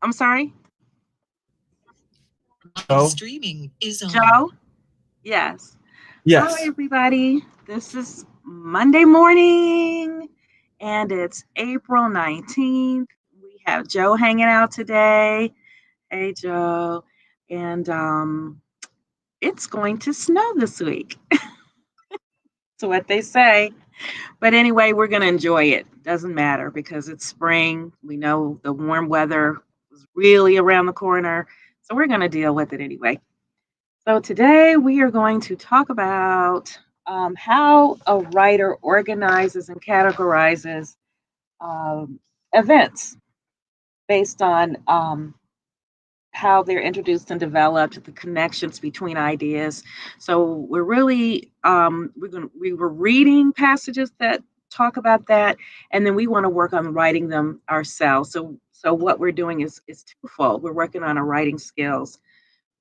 I'm sorry, Joe? Streaming is on. Joe? Yes. Hi, Yes. everybody. This is Monday morning, and it's April 19th. We have Joe hanging out today. Hey, Joe. And it's going to snow this week. That's what they say. But anyway, we're going to enjoy it. Doesn't matter because it's spring. We know the warm weather is really around the corner. So we're going to deal with it anyway. So today we are going to talk about how a writer organizes and categorizes um, events based on how they're introduced and developed, the connections between ideas. So we're really we were reading passages that talk about that, and then we want to work on writing them ourselves. So what we're doing is twofold. We're working on our writing skills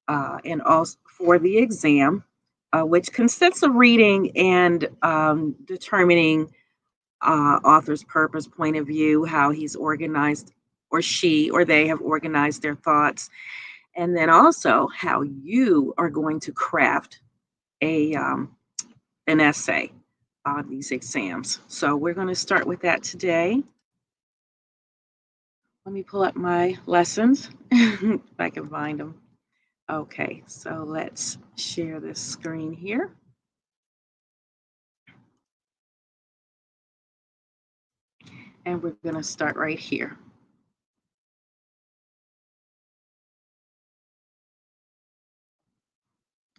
and also for the exam, which consists of reading and determining author's purpose, point of view, how he's organized, or she or they have organized their thoughts, and then also how you are going to craft a an essay on these exams. So we're going to start with that today. Let me pull up my lessons if I can find them. Okay, so let's share this screen here. And we're going to start right here.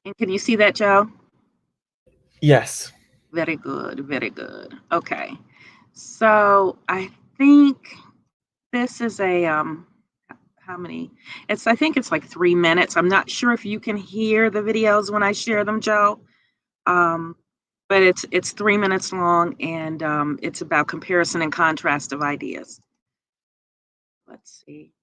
And can you see that, Joe? Yes. Very good, very good. Okay. So I think this is a how many? It's I think it's like 3 minutes. I'm not sure if you can hear the videos when I share them, Joe. Um, but it's 3 minutes long, and it's about comparison and contrast of ideas. Let's see.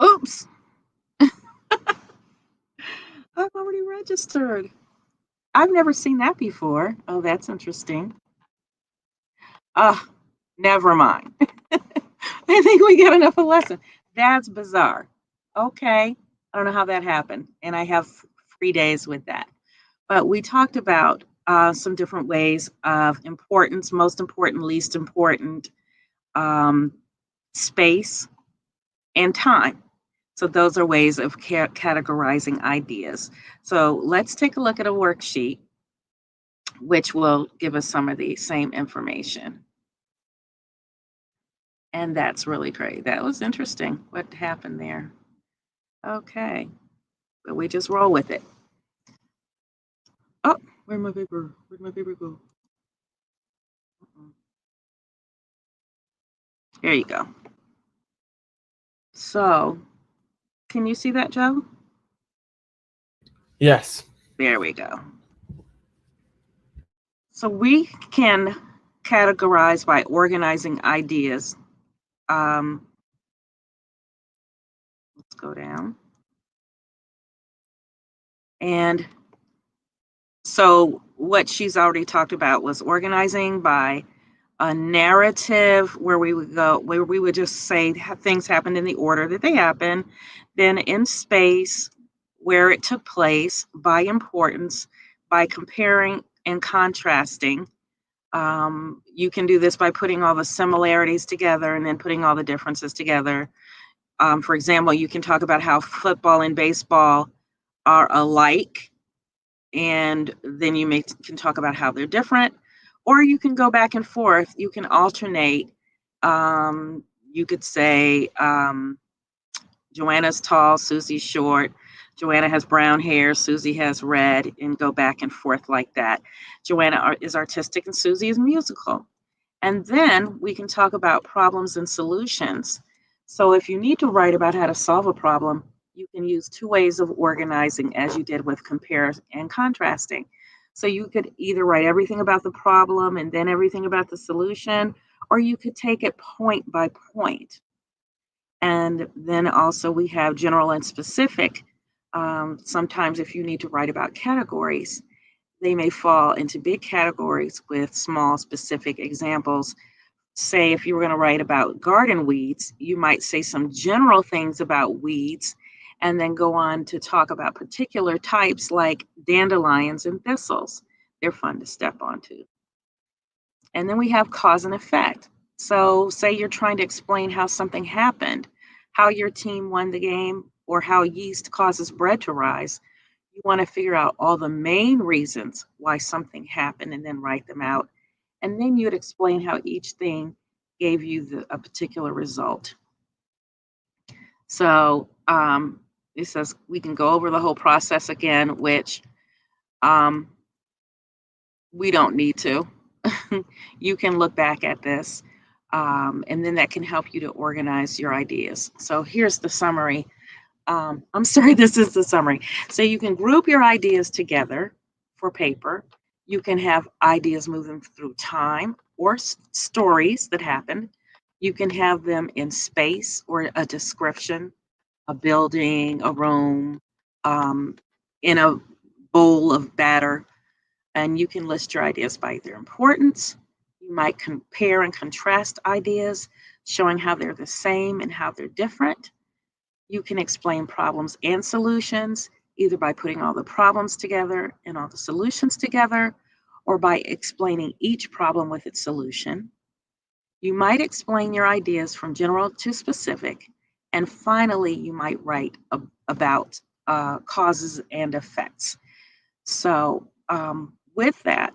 Oops, I've already registered. I've never seen that before. Oh, that's interesting. Ah, never mind. I think we got enough of lesson. That's bizarre. Okay. I don't know how that happened. And I have 3 days with that. But we talked about some different ways of importance, most important, least important, um, space, and time. So those are ways of categorizing ideas. So let's take a look at a worksheet, which will give us some of the same information. And that's really great. That was interesting what happened there. Okay. But we just roll with it. Oh, where'd my paper? Where'd my paper go? Here you go. So, can you see that, Joe? Yes. There we go. So we can categorize by organizing ideas. Let's go down. And so what she's already talked about was organizing by a narrative where we would just say things happened in the order that they happened, then in space where it took place, by importance, by comparing and contrasting. You can do this by putting all the similarities together and then putting all the differences together. For example, you can talk about how football and baseball are alike, and then you can talk about how they're different, or you can go back and forth. You can alternate. You could say Joanna's tall, Susie's short. Joanna has brown hair, Susie has red, and go back and forth like that. Joanna is artistic and Susie is musical. And then we can talk about problems and solutions. So if you need to write about how to solve a problem, you can use two ways of organizing, as you did with compare and contrasting. So you could either write everything about the problem and then everything about the solution, or you could take it point by point. And then also we have general and specific. Sometimes if you need to write about categories, they may fall into big categories with small specific examples. Say if you were going to write about garden weeds, you might say some general things about weeds and then go on to talk about particular types like dandelions and thistles. They're fun to step onto. And then we have cause and effect. So say you're trying to explain how something happened, how your team won the game, or how yeast causes bread to rise. You want to figure out all the main reasons why something happened and then write them out. And then you'd explain how each thing gave you a particular result. So it says we can go over the whole process again, which we don't need to. You can look back at this, and then that can help you to organize your ideas. So here's the summary. I'm sorry, this is the summary. So you can group your ideas together for paper. You can have ideas moving through time or stories that happened. You can have them in space or a description, a building, a room, in a bowl of batter. And you can list your ideas by their importance. You might compare and contrast ideas, showing how they're the same and how they're different. You can explain problems and solutions, either by putting all the problems together and all the solutions together, or by explaining each problem with its solution. You might explain your ideas from general to specific. And finally, you might write about causes and effects. So with that,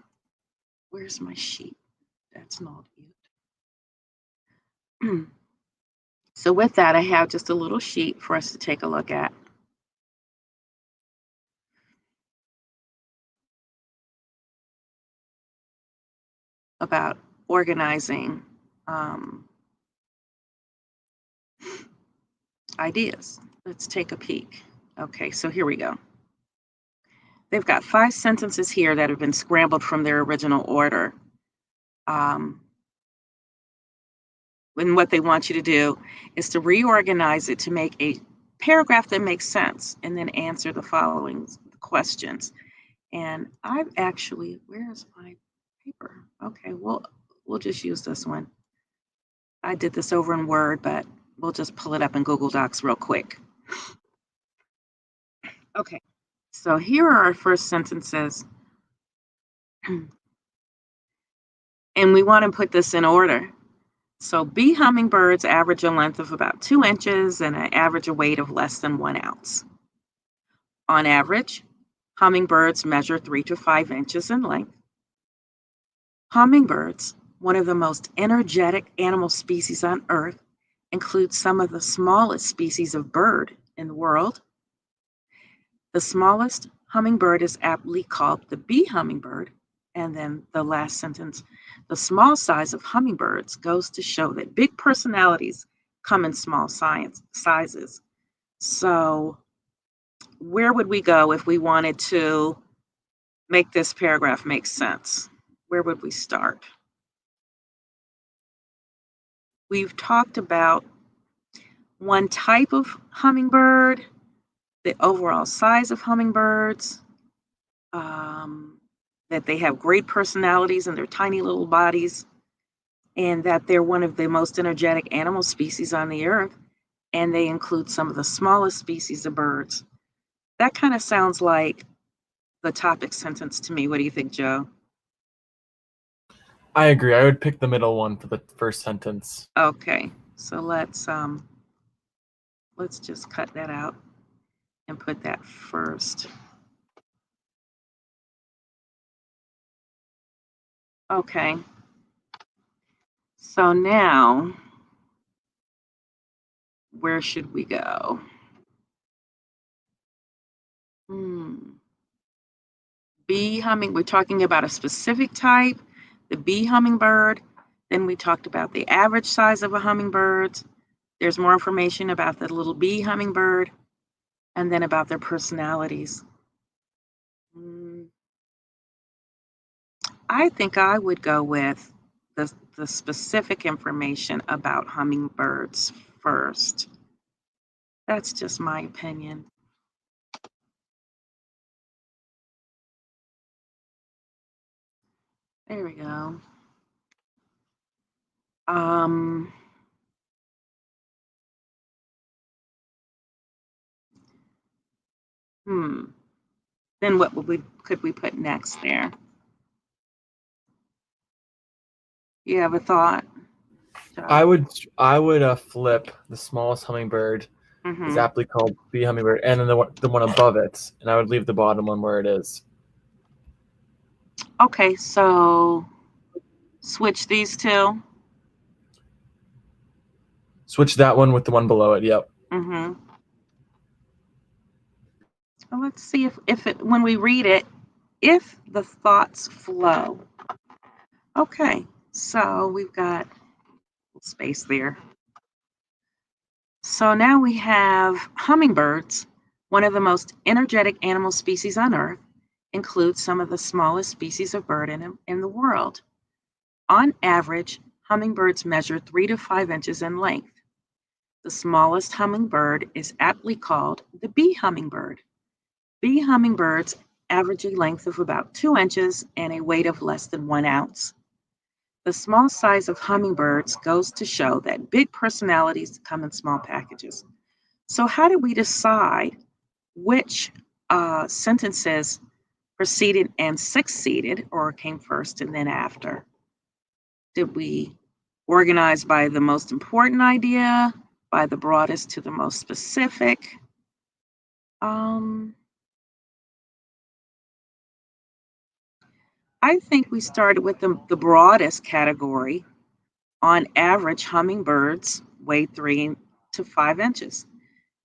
where's my sheet? That's not it. So with that, I have just a little sheet for us to take a look at. About organizing ideas. Let's take a peek. Okay, so here we go. They've got 5 sentences here that have been scrambled from their original order. And what they want you to do is to reorganize it to make a paragraph that makes sense and then answer the following questions. And I've actually, where's my paper? Okay, we'll just use this one. I did this over in Word, but we'll just pull it up in Google Docs real quick. Okay, so here are our first sentences. And we want to put this in order. So bee hummingbirds average a length of about 2 inches and an average a weight of less than 1 ounce. On average, hummingbirds measure 3 to 5 inches in length. Hummingbirds, one of the most energetic animal species on Earth, include some of the smallest species of bird in the world. The smallest hummingbird is aptly called the bee hummingbird. And then the last sentence, the small size of hummingbirds goes to show that big personalities come in small sizes. So, where would we go if we wanted to make this paragraph make sense? Where would we start? We've talked about one type of hummingbird, the overall size of hummingbirds, that they have great personalities in their tiny little bodies, and that they're one of the most energetic animal species on the earth, and they include some of the smallest species of birds. That kind of sounds like the topic sentence to me. What do you think, Joe? I agree. I would pick the middle one for the first sentence. Okay, so let's just cut that out and put that first. Okay. So now, where should we go? Bee humming, we're talking about a specific type, the bee hummingbird. Then we talked about the average size of a hummingbird. There's more information about the little bee hummingbird, and then about their personalities. I think I would go with the specific information about hummingbirds first. That's just my opinion. There we go. Then what could we put next there? You have a thought? I would flip the smallest hummingbird is aptly called bee hummingbird, and then the one above it, and I would leave the bottom one where it is. Okay, so switch these two. Switch that one with the one below it. Yep. So let's see if it, when we read it, if the thoughts flow. Okay, so we've got space there. So now we have hummingbirds, one of the most energetic animal species on Earth, includes some of the smallest species of bird in the world. On average, hummingbirds measure 3 to 5 inches in length. The smallest hummingbird is aptly called the bee hummingbird. Bee hummingbirds average a length of about 2 inches and a weight of less than 1 ounce. The small size of hummingbirds goes to show that big personalities come in small packages. So, how did we decide which sentences preceded and succeeded, or came first and then after? Did we organize by the most important idea, by the broadest to the most specific? I think we started with the broadest category. On average, hummingbirds weigh 3 to 5 inches.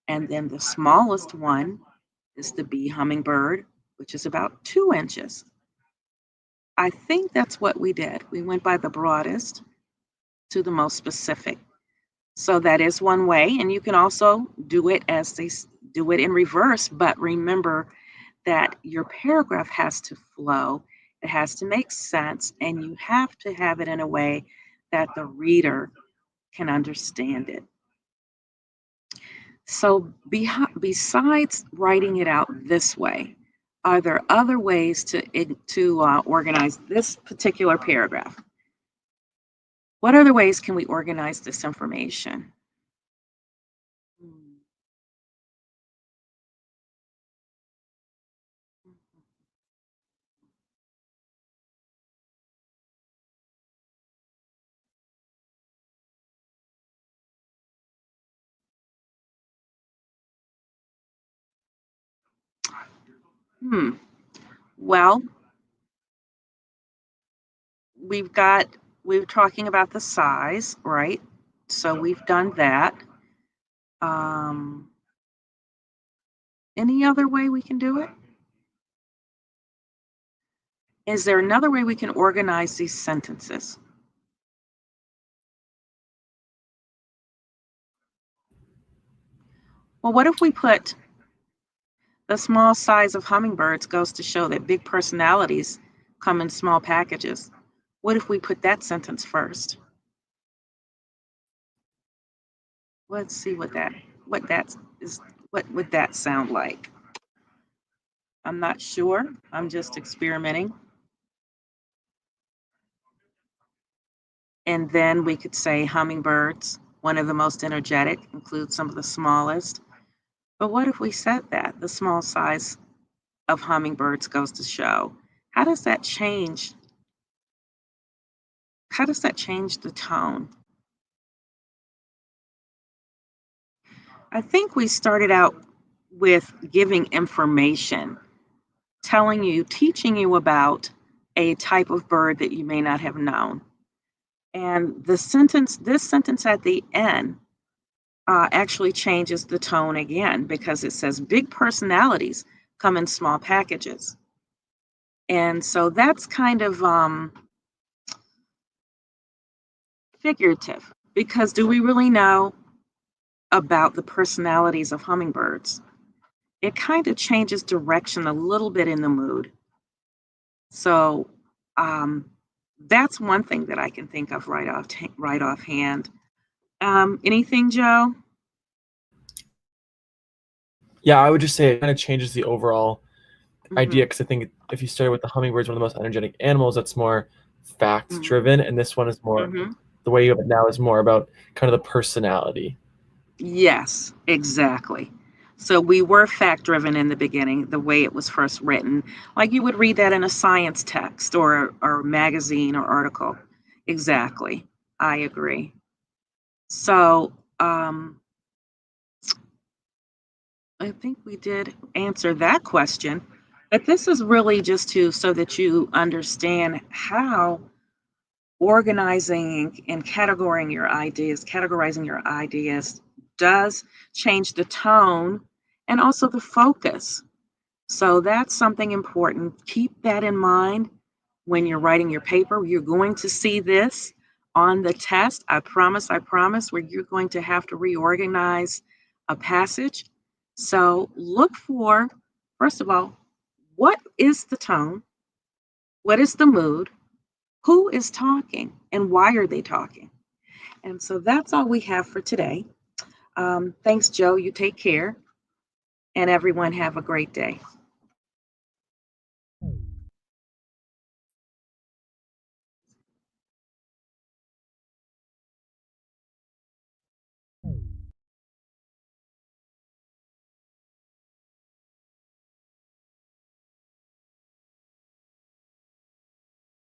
And then the smallest one is the bee hummingbird, which is about 2 inches. I think that's what we did. We went by the broadest to the most specific. So that is one way. And you can also do it as they do it in reverse. But remember that your paragraph has to flow, it has to make sense, and you have to have it in a way that the reader can understand it. So, besides writing it out this way, are there other ways to organize this particular paragraph? What other ways can we organize this information? Well, we're talking about the size, right? So we've done that. Any other way we can do it? Is there another way we can organize these sentences? Well, what if we put the small size of hummingbirds goes to show that big personalities come in small packages? What if we put that sentence first? Let's see what that is. What would that sound like? I'm not sure. I'm just experimenting. And then we could say hummingbirds, one of the most energetic, includes some of the smallest. But what if we said that the small size of hummingbirds goes to show? How does that change? How does that change the tone? I think we started out with giving information, telling you, teaching you about a type of bird that you may not have known. And this sentence at the end actually changes the tone again because it says big personalities come in small packages. And so that's kind of figurative because do we really know about the personalities of hummingbirds? It kind of changes direction a little bit in the mood. So um, that's one thing that I can think of right offhand. Anything, Joe? Yeah, I would just say it kind of changes the overall idea Mm-hmm. because I think if you start with the hummingbirds, one of the most energetic animals, that's more fact Mm-hmm. driven, and this one is more Mm-hmm. the way you have it now is more about kind of the personality. Yes, exactly. So we were fact driven in the beginning, the way it was first written. Like you would read that in a science text or magazine or article. Exactly. I agree. So I think we did answer that question. But this is really just to so that you understand how organizing and categorizing your ideas does change the tone and also the focus. So that's something important. Keep that in mind when you're writing your paper. You're going to see this on the test. I promise, where you're going to have to reorganize a passage. So look for, first of all, what is the tone? What is the mood? Who is talking? And why are they talking? And so that's all we have for today. Thanks, Joe. You take care. And everyone have a great day.